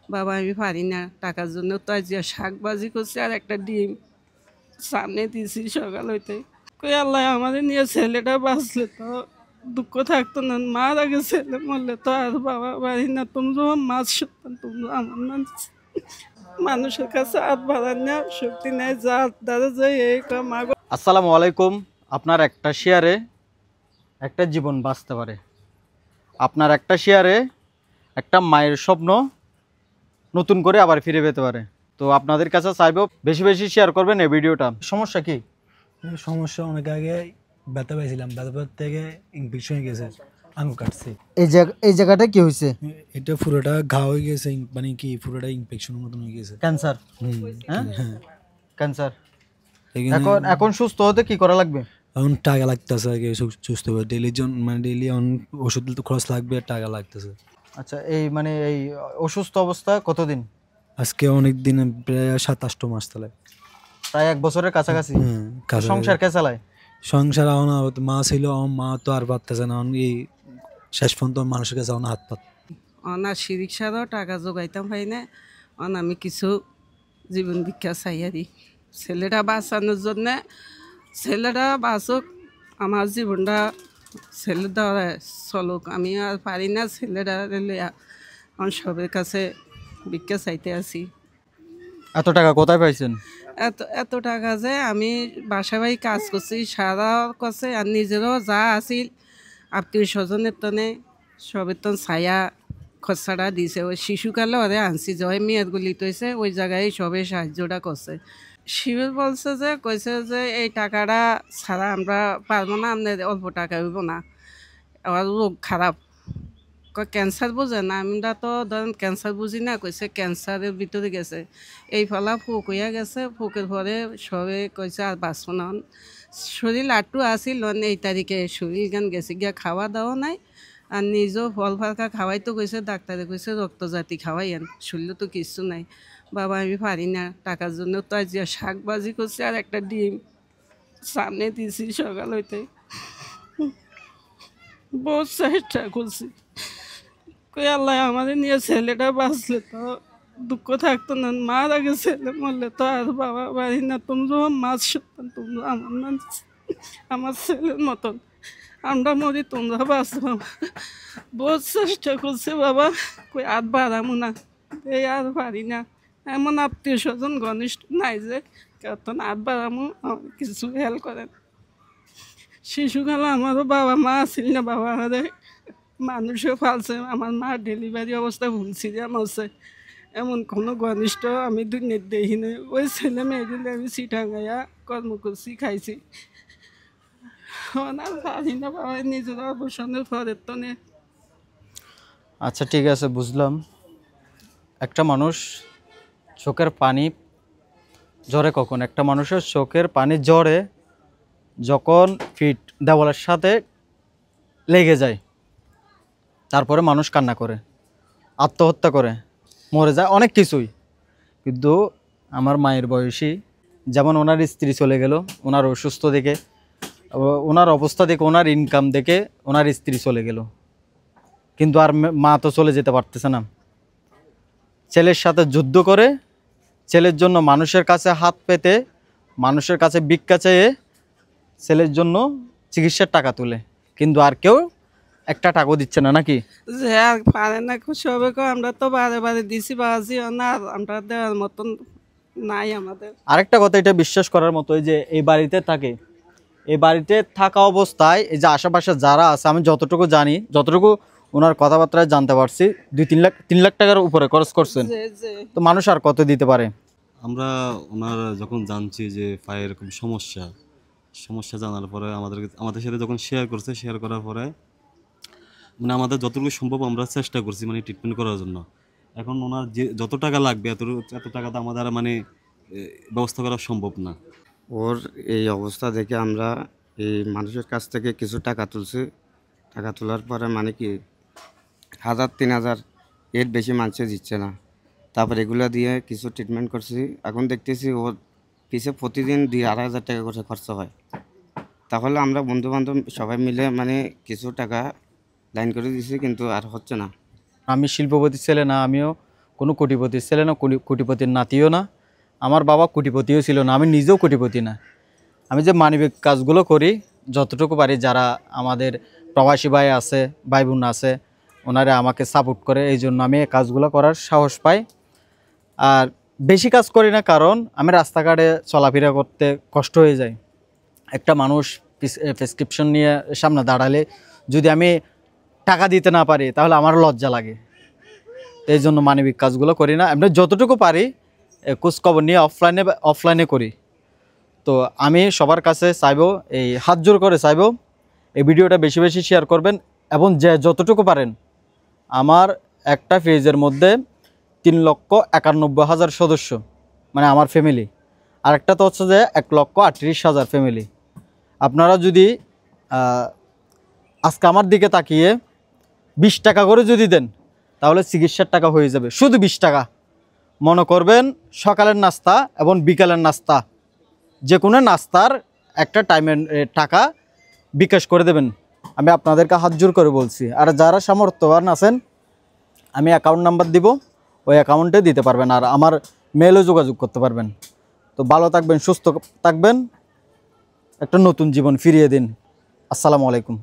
বাবা আমি পারি না, টাকার জন্য তো আজ শাক ভাজি করছি আর একটা ডিম সামনে দিয়েছি সকাল হইতে। কই আল্লাহ আমাদের নিয়ে ছেলেটা বাঁচলে তো দুঃখ থাকতো না, মারা গেছে ছেলে মরলে তো আর বাবা বাড়ি না। তুমি যখন মাছ সন্তান তুমি আমার মানুষ, মানুষের কাছে হাত বাড়ার না শক্তি নেই, যার দ্বারা যাই এই মাগো। আসসালামু আলাইকুম। আপনার একটা শেয়ারে একটা জীবন বাঁচতে পারে। আপনার একটা শেয়ারে একটা মায়ের স্বপ্ন নতুন করে আবার ফিরে পেতে পারে। তো আপনাদের কাছে চাইবো বেশি বেশি শেয়ার করবেন এই ভিডিওটা। সমস্যা কি? সমস্যা অনেক আগে ব্যথা পাইছিলাম, ব্যথা থেকে ইনফেকশন হয়ে গেছে, আঙুল কাটছে। এই জায়গাটা কি হয়েছে? এটা পুরোটা ঘা হয়ে গেছে, মানে কি পুরোটা ইনফেকশনের মতন হয়ে গেছে। ক্যান্সার? হ্যাঁ, ক্যান্সার। এখন সুস্থ হতে কি করা লাগবে? এখন টাকা লাগতেছে আগে সুস্থ হবে, ডেইলি মানে ডেইলি ওষুধ তো খরচ লাগবে, টাকা লাগতেছে। আচ্ছা, এই অসুস্থ অবস্থা কতদিন? আজকে অনেক দিন, প্রায় 7-8 মাস চলে, প্রায় 1 বছরের কাছাকাছি। সংসার কে চালায়? সংসার এখন মা ছিল, মা তো আর পারতেছে না, এই শেষ পর্যন্ত মানুষের কাছে হাত পাত অনার শিরিকসারও টাকা জোগাইতাম পাই না। আমি কিছু জীবন ভিক্ষা চাইয়ারি ছেলেটা বাঁচানোর জন্যে, ছেলেটা বাঁচুক, আমার জীবনটা ছেলের দ্বারা চলুক। আমি আর পারি না ছেলেটা লইয়া আমার সবের কাছে ভিক্ষা চাইতে আছি। এত টাকা কোথায় পাইছেন? এত টাকা যে আমি বাসা বাড়ি কাজ করছি সারা করছে, আর নিজেরও যা আছিল আত্মীয় স্বজনের তনে সবের তন ছায়া খরচাটা দিছে। ওই শিশুকালে ওরে আনছি জয় মেয়ের গুলি তৈছে, ওই জায়গায় সবে সাহায্যটা করছে। শিবির বলছে যে কইছে যে এই টাকাটা ছাড়া আমরা পারবো না, আপনার অল্প টাকা হইব না, আমার রোগ খারাপ। ক্যান্সার বোঝে না, আমরা তো ধরেন ক্যান্সার বুঝি না। কইছে ক্যান্সারের ভিতরে গেছে, এই ফলা ফুক হইয়া গেছে, ফুকের পরে সবে কইছে আর বাঁচব না। শরীর আটটু আসিল, এই তারিখে শরীর গান গেছে গিয়া, খাওয়া দাওয়া নাই, আর নিজেও ফল ফালকা খাওয়াইতো কইছে, ডাক্তারে কইছে রক্তজাতি খাওয়াইয়েন, শরীর তো কিছু নাই। বাবা আমি পারি না, টাকার জন্য তো আজ শাক ভাজি করছি আর একটা ডিম সামনে দিয়েছি সকাল হইতে, বহুত চেষ্টা করছি। কই আল্লাহ আমাদের নিয়ে ছেলেটা বাঁচলে তো দুঃখ থাকতো না, মারা গেছে ছেলে মরলে তো আর বাবা বাড়ি না। তুমি যখন মাছ সন্তান তুমি আমার মানুষ, আমার ছেলের মতন। আমরা মরি তোমরা বাঁচবো। বহুত চেষ্টা করছে বাবা, কই আর বাড়ামো না, এই আর পারি না। এমন আত্মীয় স্বজন ঘনিষ্ঠ নাই যে কখন আর বাড়ামো কিছু হেল্প করেন। শিশুকালে আমারও বাবা মা আসিল না, বাবা আমাদের মানুষও ফালছে। আমার মা ডেলিভারি অবস্থা ভুলছিলাম হচ্ছে, এমন কোনো ঘনিষ্ঠ আমি দুনিয়ার দেখিনি। ওই ছেলে মেয়েগুলো আমি চিটাঙ্গাইয়া কর্ম করছি, খাইছি। আর পারি না বাবা, নিজের অবসরের পরের তো নে। আচ্ছা ঠিক আছে, বুঝলাম। একটা মানুষ চোখের পানি ঝরে কখন? একটা মানুষের চোখের পানি ঝরে যখন ফিট দেওয়ালের সাথে লেগে যায়, তারপরে মানুষ কান্না করে, আত্মহত্যা করে, মরে যায়, অনেক কিছুই। কিন্তু আমার মায়ের বয়সী, যেমন ওনার স্ত্রী চলে গেল, ওনার অসুস্থ দেখে, ওনার অবস্থা দেখে, ওনার ইনকাম দেখে ওনার স্ত্রী চলে গেল, কিন্তু আর মা তো চলে যেতে পারতেছে না। ছেলের সাথে যুদ্ধ করে, ছেলের জন্য মানুষের কাছে হাত পেতে, মানুষের কাছে ভিক্ষা চেয়ে ছেলের জন্য চিকিৎসার টাকা তুলে, কিন্তু আর কেউ একটা টাকাও দিচ্ছে না নাকি? যে আর পারে না সবে, আমরা তো বারে বারে দিছি বাজি না, আমরা দেওয়ার মতন নাই আমাদের। আরেকটা কথা, এটা বিশ্বাস করার মতো, যে এই বাড়িতে থাকে, এই বাড়িতে থাকা অবস্থায় এই যে আশেপাশে যারা আছে, আমি যতটুকু জানি, যতটুকু ওনার কথাবার্তায় জানতে পারছি, 3 লাখ টাকার উপরে খরচ করছেন। তো মানুষ আর কত দিতে পারে? আমরা ওনার যখন জানছি যে পায়ের এরকম সমস্যা জানার পরে আমাদের সাথে যখন শেয়ার করার পরে মানে আমাদের যতটুকু সম্ভব আমরা চেষ্টা করছি মানে ট্রিটমেন্ট করার জন্য। এখন ওনার যে যত টাকা লাগবে এত টাকা তো আমাদের মানে ব্যবস্থা করা সম্ভব না। ওর এই অবস্থা দেখে আমরা এই মানুষের কাছ থেকে কিছু টাকা তুলছি। টাকা তোলার পরে মানে কি 1000-3000 এর বেশি মানুষে দিচ্ছে না। তারপর এগুলো দিয়ে কিছু ট্রিটমেন্ট করছি। এখন দেখতেছি ওর পিছে প্রতিদিন 2-2.5 টাকা করে খরচা হয়। তাহলে আমরা বন্ধুবান্ধব সবাই মিলে মানে কিছু টাকা লাইন করে দিয়েছি, কিন্তু আর হচ্ছে না। আমি শিল্পপতির ছেলে না, আমিও কোনো কোটিপতির ছেলে না, কোটিপতির নাতিও না, আমার বাবা কোটিপতিও ছিল না, আমি নিজেও কোটিপতি না। আমি যে মানবিক কাজগুলো করি যতটুকু পারি, যারা আমাদের প্রবাসী ভাই আছে, ভাই বোন আছে, ওনারা আমাকে সাপোর্ট করে, এই জন্য আমি এই কাজগুলো করার সাহস পাই। আর বেশি কাজ করি না, কারণ আমি রাস্তাঘাটে চলাফেরা করতে কষ্ট হয়ে যায়। একটা মানুষ প্রেসক্রিপশন নিয়ে সামনে দাঁড়ালে যদি আমি টাকা দিতে না পারি তাহলে আমার লজ্জা লাগে। এই জন্য মানবিক কাজগুলো করি না। আমরা যতটুকু পারি খোঁজখবর নিয়ে অফলাইনে করি। তো আমি সবার কাছে চাইবো, এই হাত জোর করে চাইবো, এই ভিডিওটা বেশি বেশি শেয়ার করবেন, এবং যে যতটুকু পারেন। আমার একটা পেজের মধ্যে 3,91,000 সদস্য, মানে আমার ফ্যামিলি, আর একটা তো হচ্ছে যে 1,38,000 ফ্যামিলি। আপনারা যদি আজকে আমার দিকে তাকিয়ে 20 টাকা করে যদি দেন তাহলে চিকিৎসার টাকা হয়ে যাবে, শুধু 20 টাকা। মনে করবেন সকালের নাস্তা এবং বিকালের নাস্তা, যে কোনো নাস্তার একটা টাইমের টাকা বিকাশ করে দেবেন। আমি আপনাদেরকে হাত জোর করে বলছি। আর যারা সামর্থ্যবান আছেন, আমি অ্যাকাউন্ট নাম্বার দিব, ওই অ্যাকাউন্টে দিতে পারবেন, আর আমার মেইলও যোগাযোগ করতে পারবেন। তো ভালো থাকবেন, সুস্থ থাকবেন, একটা নতুন জীবন ফিরিয়ে দিন। আসসালামু আলাইকুম।